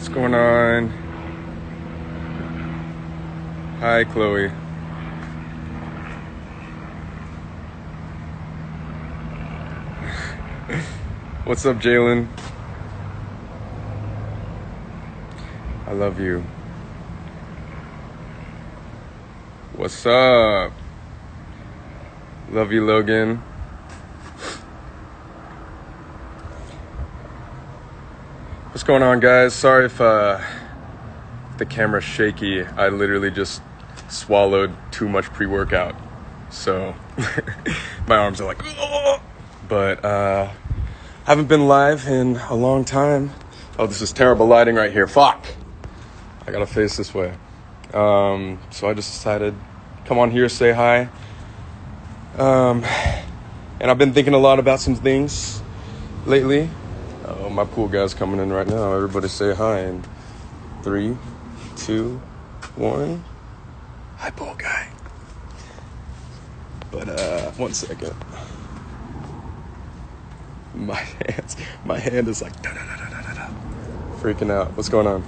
What's going on? Hi, Chloe. What's up, Jalen? I love you. What's up? Love you, Logan. What's going on, guys? Sorry if the camera's shaky. I literally just swallowed too much pre-workout. So my arms are like, oh! But haven't been live in a long time. Oh, this is terrible lighting right here. Fuck. I gotta face this way. So I just decided, come on here, say hi. And I've been thinking a lot about some things lately. Oh, my pool guy's coming in right now. Everybody say hi in 3, 2, 1. Hi, pool guy. But 1 second. My hand is like da-da-da-da-da-da. Freaking out. What's going on?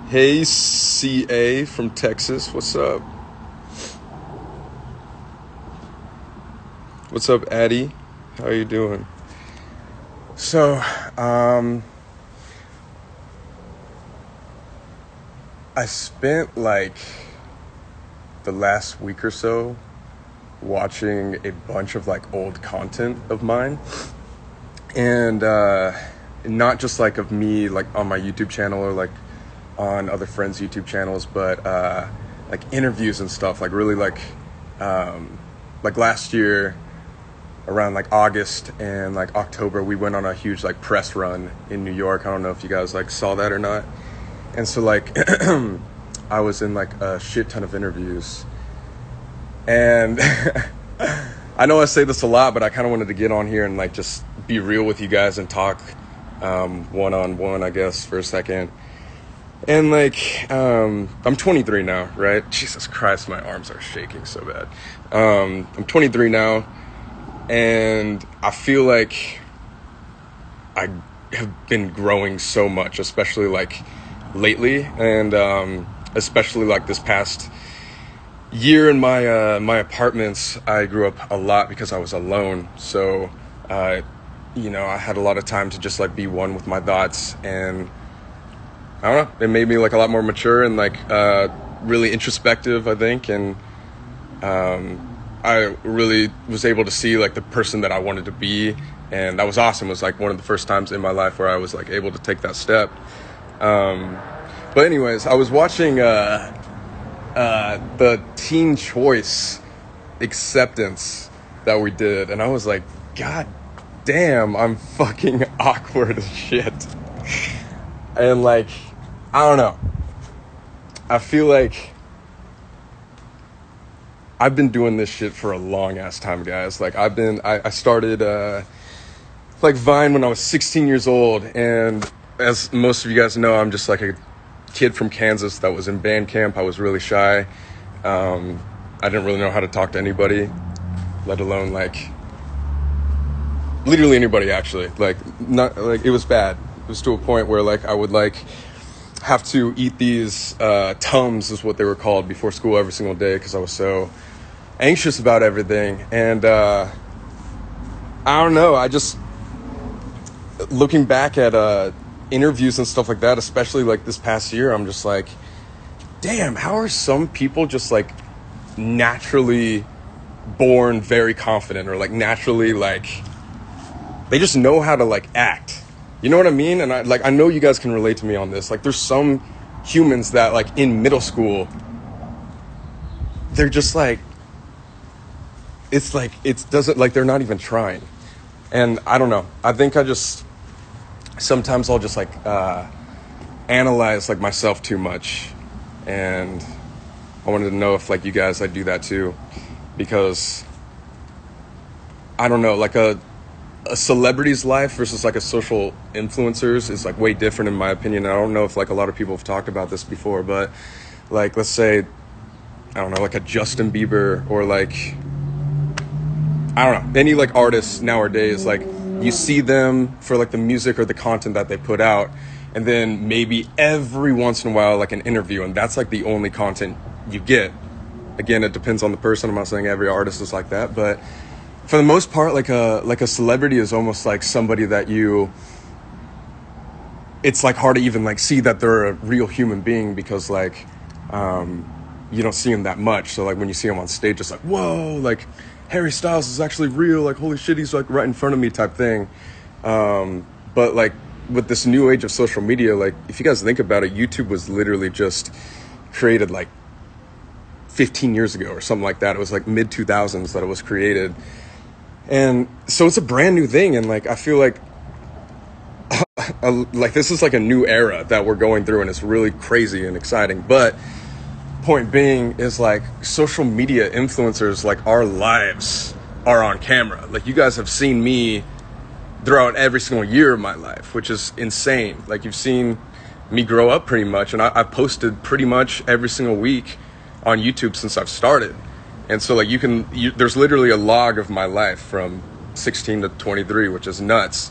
Hey, CA from Texas. What's up? What's up, Addie? How are you doing? So, I spent like the last week or so watching a bunch of like old content of mine, and not just like of me like on my YouTube channel or like on other friends' YouTube channels, but like interviews and stuff. Like really like last year around like August and like October, we went on a huge like press run in New York. I don't know if you guys like saw that or not. And so like I was in like a shit ton of interviews, and I know I say this a lot, but I kind of wanted to get on here and like just be real with you guys and talk one-on-one, I guess, for a second. And like I'm 23 now, right? Jesus Christ, my arms are shaking so bad. I'm 23 now, and I feel like I have been growing so much, especially like lately, and especially like this past year in my apartments. I grew up a lot because I was alone, so I had a lot of time to just like be one with my thoughts, and I don't know, it made me like a lot more mature and like really introspective, I think, and I really was able to see like the person that I wanted to be, and that was awesome. It was like one of the first times in my life where I was like able to take that step. But anyways, I was watching the teen choice acceptance that we did, and I was like, God damn, I'm fucking awkward as shit. And like, I don't know, I feel like I've been doing this shit for a long ass time, guys. Like I started like Vine when I was 16 years old, and as most of you guys know, I'm just like a kid from Kansas that was in band camp. I was really shy. I didn't really know how to talk to anybody, let alone like literally anybody, actually. Like, not like, it was bad. It was to a point where like I would like have to eat these Tums, is what they were called, before school every single day because I was so anxious about everything. And I don't know, I just, looking back at interviews and stuff like that, especially like this past year, I'm just like, damn, how are some people just like naturally born very confident, or like naturally like they just know how to like act, you know what I mean? And I know you guys can relate to me on this. Like there's some humans that like in middle school, they're just like, it's like, it doesn't, like they're not even trying. And I don't know, I think sometimes I'll just like analyze like myself too much, and I wanted to know if like you guys, I do that too, because I don't know, like a celebrity's life versus like a social influencer's is like way different in my opinion. I don't know if like a lot of people have talked about this before, but like let's say, I don't know, like a Justin Bieber, or like, I don't know, any like artists nowadays, like you see them for like the music or the content that they put out, and then maybe every once in a while like an interview, and that's like the only content you get. Again, it depends on the person. I'm not saying every artist is like that, but for the most part, like a celebrity is almost like somebody that it's like hard to even like see that they're a real human being, because like you don't see them that much. So like when you see them on stage, it's like, whoa, like Harry Styles is actually real, like holy shit, he's like right in front of me type thing. But like with this new age of social media, like if you guys think about it, YouTube was literally just created like 15 years ago or something like that. It was like mid 2000s that it was created. And so it's a brand new thing. And like, I feel like like this is like a new era that we're going through, and it's really crazy and exciting. But point being is like social media influencers, like our lives are on camera. Like you guys have seen me throughout every single year of my life, which is insane. Like you've seen me grow up pretty much, and I've posted pretty much every single week on YouTube since I've started. And so like there's literally a log of my life from 16 to 23, which is nuts.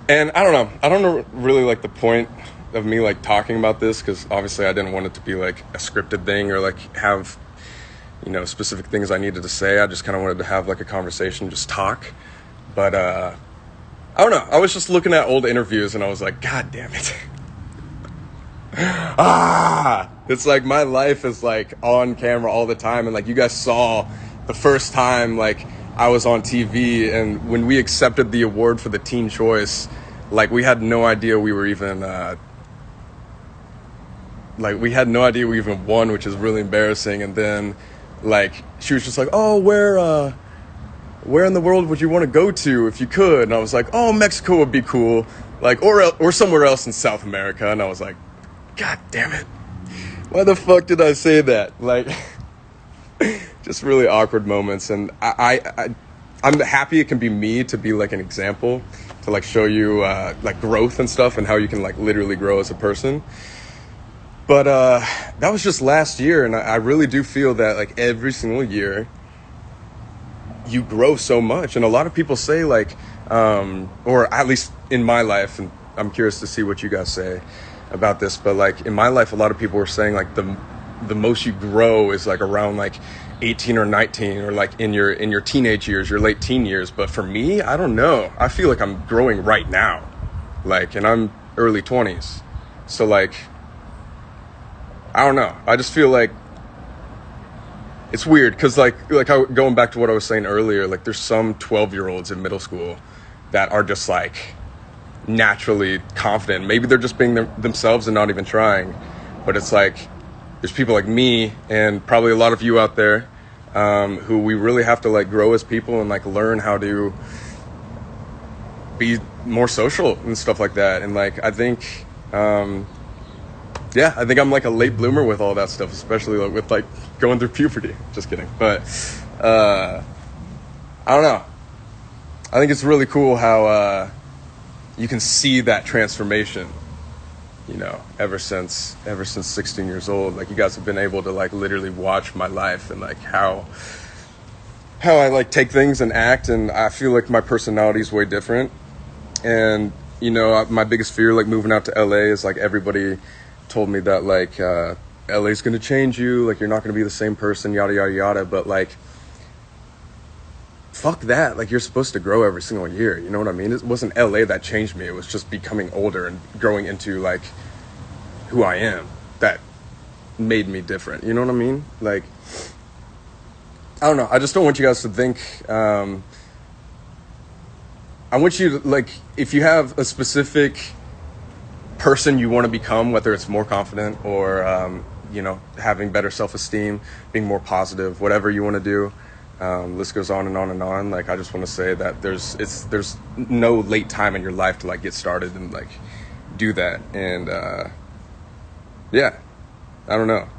And I don't know really like the point of me like talking about this, because obviously I didn't want it to be like a scripted thing or like have, you know, specific things I needed to say. I just kind of wanted to have like a conversation, just talk. But I don't know. I was just looking at old interviews and I was like, God damn it. It's like my life is like on camera all the time. And like you guys saw the first time like I was on TV, and when we accepted the award for the Teen Choice, like we had no idea we were even we even won, which is really embarrassing. And then like she was just like, oh, where in the world would you want to go to if you could? And I was like, oh, Mexico would be cool, like or somewhere else in South America. And I was like, God damn it, why the fuck did I say that? Like just really awkward moments. And I'm happy it can be me to be like an example to like show you like growth and stuff, and how you can like literally grow as a person. But that was just last year, and I really do feel that like every single year you grow so much. And a lot of people say like or at least in my life, and I'm curious to see what you guys say about this, but like in my life a lot of people were saying like the most you grow is like around like 18 or 19, or like in your teenage years, your late teen years. But for me, I don't know, I feel like I'm growing right now, like, and I'm early 20s. So like I don't know, I just feel like it's weird, because like going back to what I was saying earlier, like there's some 12-year-olds in middle school that are just like naturally confident. Maybe they're just being themselves and not even trying. But it's like there's people like me, and probably a lot of you out there, who we really have to like grow as people and like learn how to be more social and stuff like that. And like I think I think I'm like a late bloomer with all that stuff, especially like with like going through puberty. Just kidding. But I don't know, I think it's really cool how you can see that transformation, you know, ever since 16 years old. Like you guys have been able to like literally watch my life, and like how I like take things and act. And I feel like my personality is way different. And you know, my biggest fear like moving out to LA is like everybody told me that like LA's gonna change you, like you're not gonna be the same person, yada yada yada. But like fuck that, like you're supposed to grow every single year, you know what I mean? It wasn't LA that changed me, it was just becoming older and growing into like who I am that made me different, you know what I mean? Like I don't know, I just don't want you guys to think I want you to like, if you have a specific person you want to become, whether it's more confident or you know, having better self-esteem, being more positive, whatever you want to do, list goes on and on and on. Like I just want to say that there's no late time in your life to like get started and like do that. And yeah, I don't know,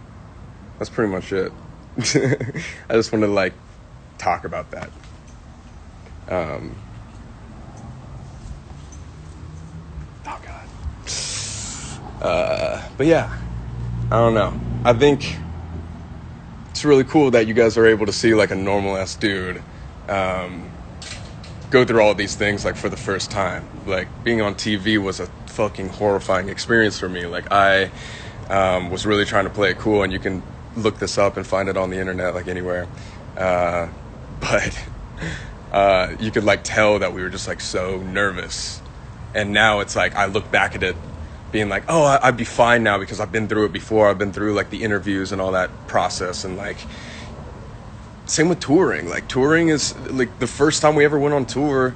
that's pretty much it. I just wanted to like talk about that. Oh god. But yeah, I don't know, I think it's really cool that you guys are able to see like a normal ass dude go through all these things like for the first time. Like being on TV was a fucking horrifying experience for me. Like I was really trying to play it cool, and you can look this up and find it on the internet, like anywhere. But you could like tell that we were just like so nervous. And now it's like I look back at it being like, oh, I'd be fine now because I've been through it before. I've been through like the interviews and all that process. And like same with touring. Like touring is like the first time we ever went on tour,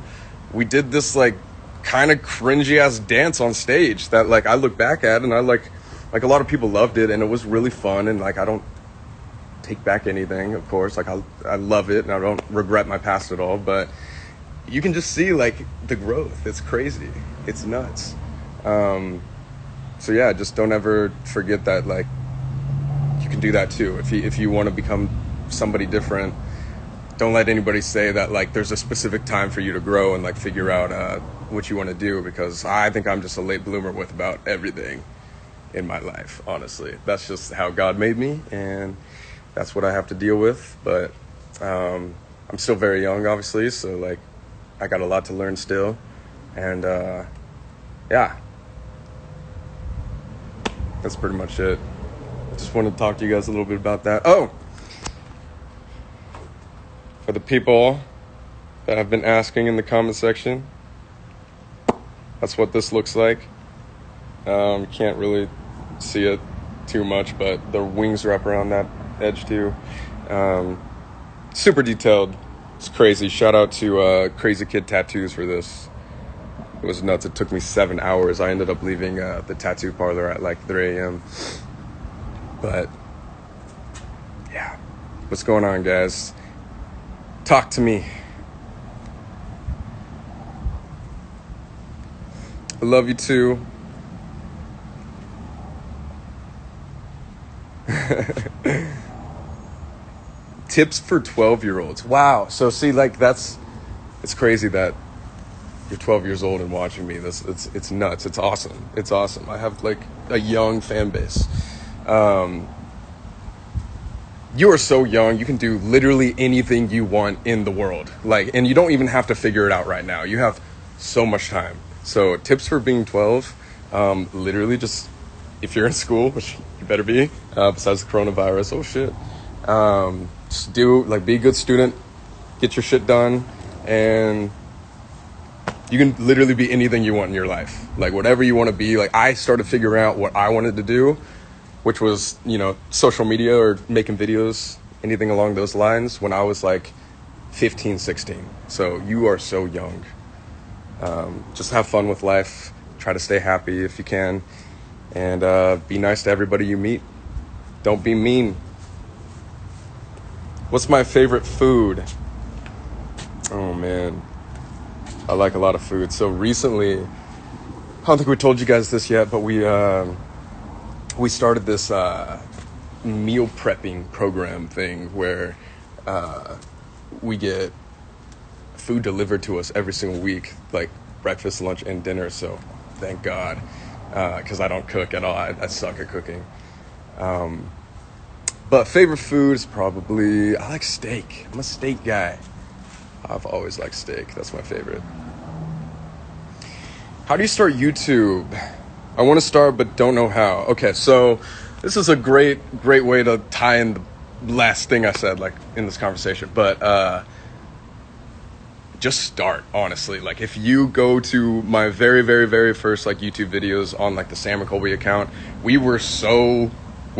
we did this like kind of cringy ass dance on stage that like I look back at, and I like a lot of people loved it, and it was really fun. And like I don't take back anything, of course. Like I love it, and I don't regret my past at all. But you can just see like the growth. It's crazy. It's nuts. So yeah, just don't ever forget that like you can do that too. If you want to become somebody different, don't let anybody say that like there's a specific time for you to grow and like figure out what you want to do, because I think I'm just a late bloomer with about everything in my life. Honestly, that's just how God made me, and that's what I have to deal with. But I'm still very young, obviously, so like I got a lot to learn still. And yeah, that's pretty much it. Just wanted to talk to you guys a little bit about that. Oh, for the people that have been asking in the comment section, that's what this looks like. Can't really see it too much, but the wings wrap around that edge too. Super detailed. It's crazy. Shout out to Crazy Kid Tattoos for this. It was nuts. It took me 7 hours. I ended up leaving the tattoo parlor at like 3 a.m. But yeah, what's going on, guys? Talk to me. I love you too. Tips for 12-year-olds. Wow. So see, like it's crazy that you're 12 years old and watching me. It's nuts. It's awesome. It's awesome. I have like a young fan base. You are so young. You can do literally anything you want in the world. Like, and you don't even have to figure it out right now. You have so much time. So tips for being 12, literally just, if you're in school, which you better be, besides the coronavirus, oh shit. Just be a good student, get your shit done, and you can literally be anything you want in your life. Like whatever you want to be. Like I started figuring out what I wanted to do, which was, social media or making videos, anything along those lines, when I was like 15, 16. So you are so young. Just have fun with life. Try to stay happy if you can. And be nice to everybody you meet. Don't be mean. What's my favorite food? Oh, man. I like a lot of food. So recently, I don't think we told you guys this yet, but we started this meal prepping program thing where we get food delivered to us every single week, like breakfast, lunch, and dinner. So thank God, because I don't cook at all. I suck at cooking. But favorite food is probably, I like steak. I'm a steak guy. I've always liked steak. That's my favorite. How do you start YouTube? I want to start, but don't know how. Okay, so this is a great way to tie in the last thing I said, like in this conversation. But just start, honestly. Like if you go to my very, very, very first like YouTube videos on like the Sam and Colby account, we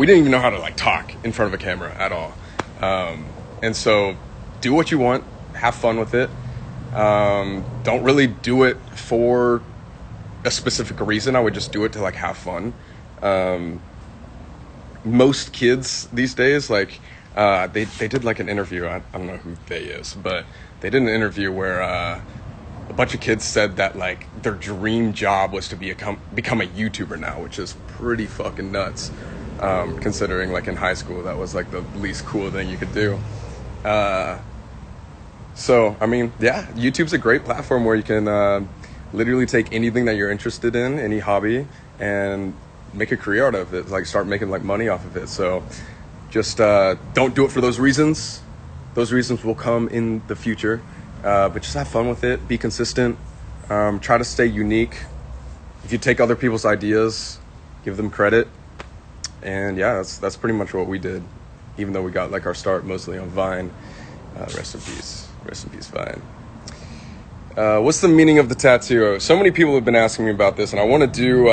didn't even know how to like talk in front of a camera at all. And so do what you want, have fun with it. Don't really do it for a specific reason. I would just do it to like have fun. Most kids these days, like they did like an interview. I don't know who they is, but they did an interview where a bunch of kids said that like their dream job was to become a YouTuber now, which is pretty fucking nuts. Considering like in high school that was like the least cool thing you could do. So I mean, yeah, YouTube's a great platform where you can literally take anything that you're interested in, any hobby, and make a career out of it, like start making like money off of it. So just don't do it for those reasons. Those reasons will come in the future. but just have fun with it. Be consistent. Try to stay unique. If you take other people's ideas, give them credit. And yeah, that's pretty much what we did, even though we got like our start mostly on Vine. Rest in peace, Vine. What's the meaning of the tattoo? So many people have been asking me about this, and I want to do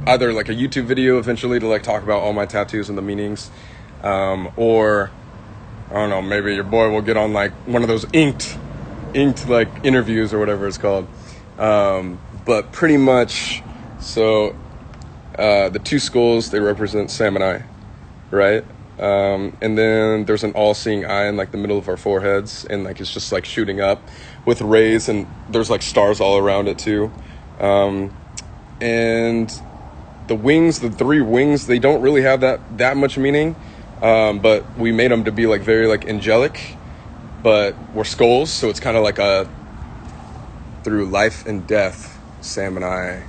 either like a YouTube video eventually to like talk about all my tattoos and the meanings, or I don't know, maybe your boy will get on like one of those inked like interviews or whatever it's called. But pretty much, so the two skulls, they represent Sam and I, right? And then there's an all-seeing eye in like the middle of our foreheads, and like it's just like shooting up with rays, and there's like stars all around it too. And the wings, the three wings, they don't really have that much meaning, but we made them to be like very like angelic, but we're skulls, so it's kind of like a through life and death, Sam and I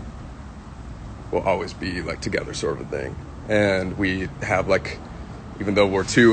will always be like together sort of a thing. And we have like, even though we're two